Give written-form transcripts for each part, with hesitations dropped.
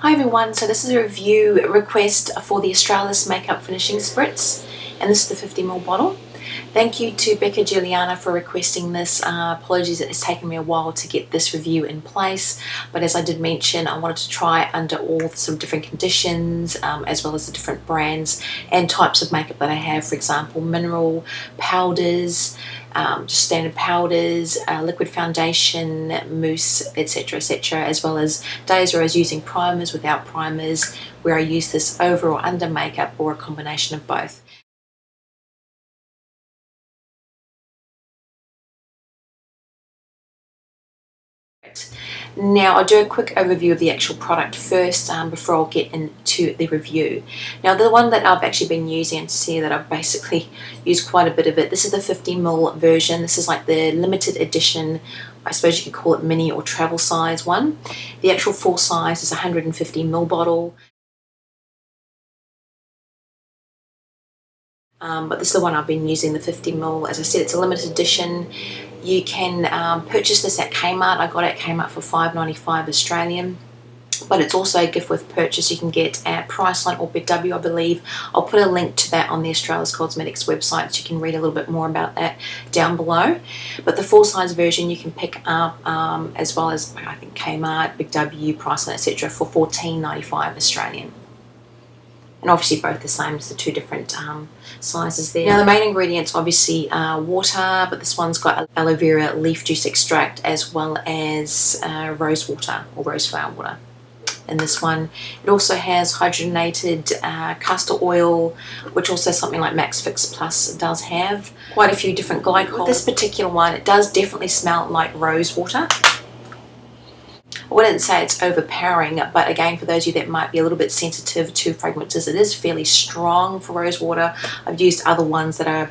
Hi everyone, so this is a review request for the Australis Make-up Finishing Spritz, and this is the 50ml bottle. Thank you to Becca Juliana for requesting this. Apologies, it has taken me a while to get this review in place, but as I did mention, I wanted to try under all some different conditions, as well as the different brands and types of makeup that I have. For example, mineral powders, just standard powders, liquid foundation, mousse, etc, as well as days where I was using primers, without primers, where I use this over or under makeup, or a combination of both. Now I'll do a quick overview of the actual product first before I'll get into the review. Now the one that I've actually been using, and to see that I've basically used quite a bit of it, this is the 50ml version. This is like the limited edition, I suppose you could call it mini or travel size one. The actual full size is a 150ml bottle. But this is the one I've been using, the 50ml. As I said, it's a limited edition. You can purchase this at Kmart. I got it at Kmart for $5.95 Australian. But it's also a gift with purchase you can get at Priceline or Big W, I believe. I'll put a link to that on the Australis Cosmetics website so you can read a little bit more about that down below. But the full-size version you can pick up as well as, I think, Kmart, Big W, Priceline, etc. for $14.95 Australian. And obviously both the same as the two different sizes there. Now the main ingredients obviously are water, but this one's got aloe vera leaf juice extract as well as rose water or rose flower water. In this one, it also has hydrogenated castor oil, which also something like Max Fix Plus does have. Quite a few different glycols. With this particular one, it does definitely smell like rose water. I wouldn't say it's overpowering, but again, for those of you that might be a little bit sensitive to fragrances, it is fairly strong for rose water. I've used other ones that are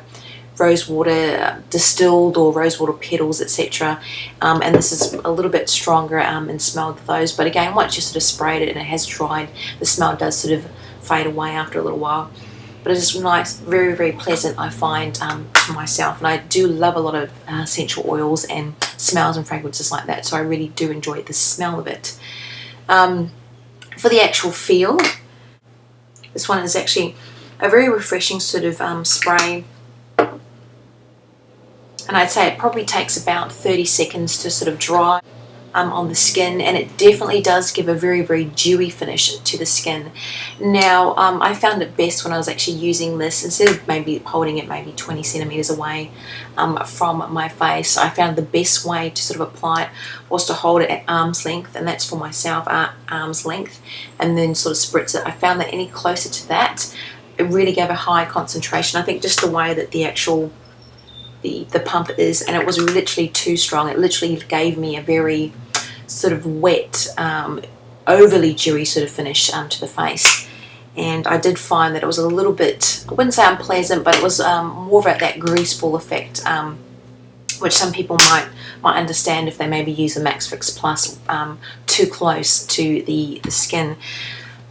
rose water distilled or rose water petals, etc. And this is a little bit stronger in smell than those. But again, once you sort of sprayed it and it has dried, the smell does sort of fade away after a little while. But it is nice, very, very pleasant, I find, for myself. And I do love a lot of essential oils and smells and fragrances like that, so I really do enjoy the smell of it. For the actual feel, this one is actually a very refreshing sort of spray. And I'd say it probably takes about 30 seconds to sort of dry on the skin, and it definitely does give a very, very dewy finish to the skin. Now I found it best when I was actually using this, instead of maybe holding it maybe 20 centimeters away from my face. I found the best way to sort of apply it was to hold it at arm's length, and that's for myself, arm's length, and then sort of spritz it. I found that any closer to that, it really gave a high concentration. I think just the way that the actual the pump is, and it was literally too strong. It literally gave me a very sort of wet, overly dewy sort of finish to the face. And I did find that it was a little bit, I wouldn't say unpleasant, but it was more of that grease ball effect, which some people might understand if they maybe use a Max Fix Plus too close to the skin.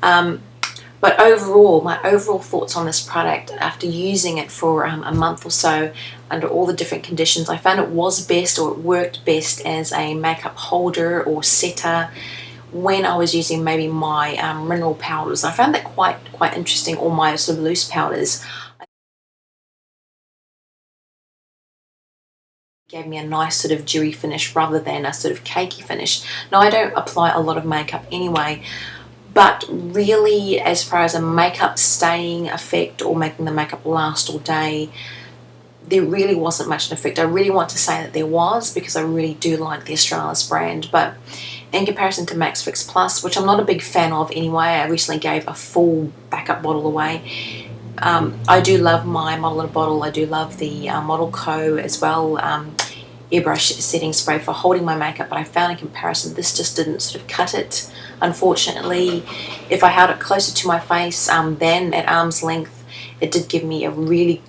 But overall, my overall thoughts on this product after using it for a month or so under all the different conditions, I found it was best, or it worked best as a makeup holder or setter when I was using maybe my mineral powders. I found that quite interesting, or my sort of loose powders. Gave me a nice sort of dewy finish rather than a sort of cakey finish. Now I don't apply a lot of makeup anyway, but really, as far as a makeup staying effect or making the makeup last all day, there really wasn't much an effect. I really want to say that there was, because I really do like the Australis brand, but in comparison to Max Fix Plus, which I'm not a big fan of anyway, I recently gave a full backup bottle away. I do love my Model in a Bottle. I do love the Model Co as well, airbrush setting spray for holding my makeup, but I found in comparison this just didn't sort of cut it. Unfortunately, if I held it closer to my face then at arm's length, it did give me a really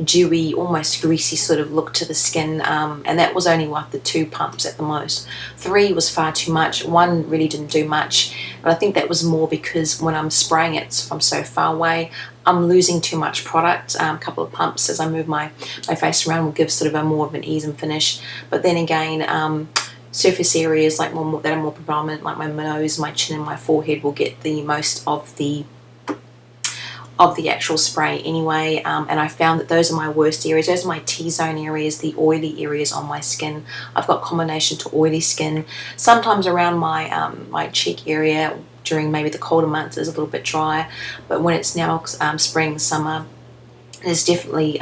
dewy, almost greasy sort of look to the skin, and that was only with the 2 pumps at the most. 3 was far too much. 1 really didn't do much, but I think that was more because when I'm spraying it from so far away, I'm losing too much product. A couple of pumps as I move my face around will give sort of a more of an even finish, but then again, surface areas like that are more predominant, like my nose, my chin and my forehead, will get the most of the actual spray anyway, and I found that those are my worst areas. Those are my T-zone areas, the oily areas on my skin. I've got combination to oily skin. Sometimes around my my cheek area during maybe the colder months is a little bit drier, but when it's now spring, summer, there's definitely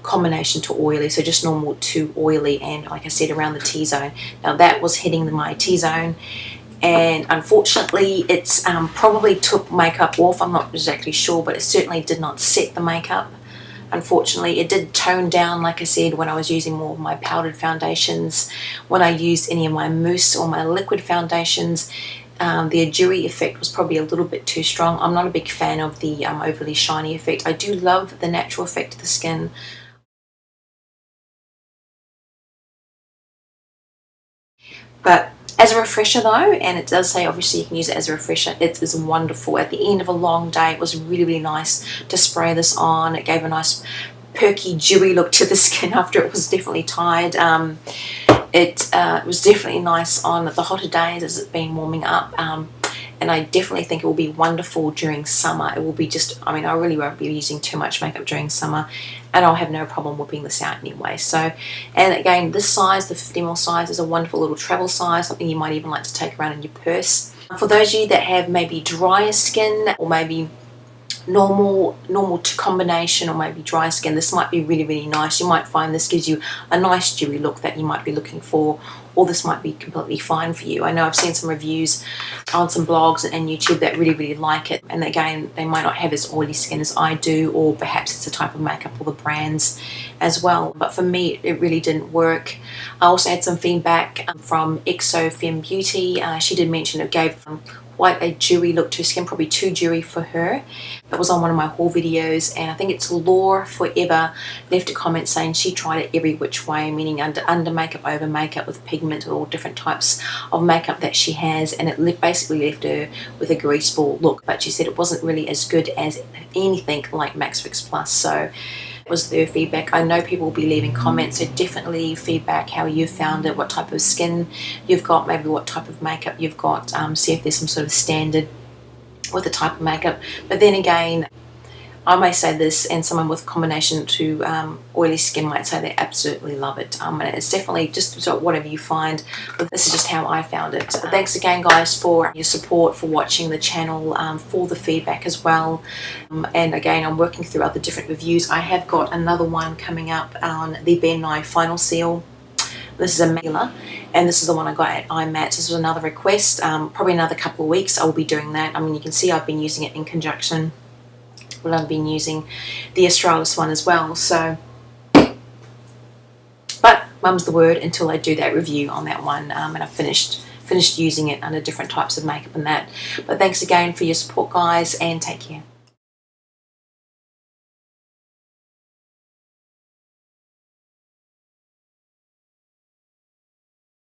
combination to oily, so just normal to oily, and like I said, around the T-zone. Now that was hitting my T-zone, and unfortunately it's probably took makeup off. I'm not exactly sure, but it certainly did not set the makeup. Unfortunately, it did tone down, like I said, when I was using more of my powdered foundations. When I used any of my mousse or my liquid foundations, the dewy effect was probably a little bit too strong. I'm not a big fan of the overly shiny effect. I do love the natural effect of the skin. But as a refresher though, and it does say obviously you can use it as a refresher, it is wonderful. At the end of a long day, it was really, really nice to spray this on. It gave a nice perky, dewy look to the skin after it was definitely tired. It was definitely nice on the hotter days as it's been warming up. And I definitely think it will be wonderful during summer. It will be just, I mean, I really won't be using too much makeup during summer, and I'll have no problem whipping this out anyway. So, and again, this size, the 50ml size, is a wonderful little travel size, something you might even like to take around in your purse. For those of you that have maybe drier skin, or maybe normal to combination, or maybe dry skin, this might be really, really nice. You might find this gives you a nice dewy look that you might be looking for, or this might be completely fine for you. I know I've seen some reviews on some blogs and YouTube that really, really like it, and again, they might not have as oily skin as I do, or perhaps it's the type of makeup or the brands as well, but for me it really didn't work. I also had some feedback from xofemmebeauty. She did mention it gave quite a dewy look to her skin, probably too dewy for her. That was on one of my haul videos, and I think it's Law Forever left a comment saying she tried it every which way, meaning under makeup, over makeup, with pigment, or different types of makeup that she has, and it basically left her with a grease ball look. But she said it wasn't really as good as anything like Max Fix Plus. So was their feedback. I know people will be leaving comments, so definitely feedback how you found it, what type of skin you've got, maybe what type of makeup you've got, see if there's some sort of standard with the type of makeup. But then again, I may say this, and someone with combination to oily skin might say they absolutely love it. And it's definitely just whatever you find. But this is just how I found it. But thanks again, guys, for your support, for watching the channel, for the feedback as well. And again, I'm working through other different reviews. I have got another one coming up on the Nye Final Seal. This is a manual, and this is the one I got at IMAT. This was another request. Probably another couple of weeks I will be doing that. I mean, you can see I've been using it in conjunction. Well, I've been using the Australis one as well, so, but mum's the word until I do that review on that one, and I've finished using it under different types of makeup and that. But thanks again for your support, guys, and take care.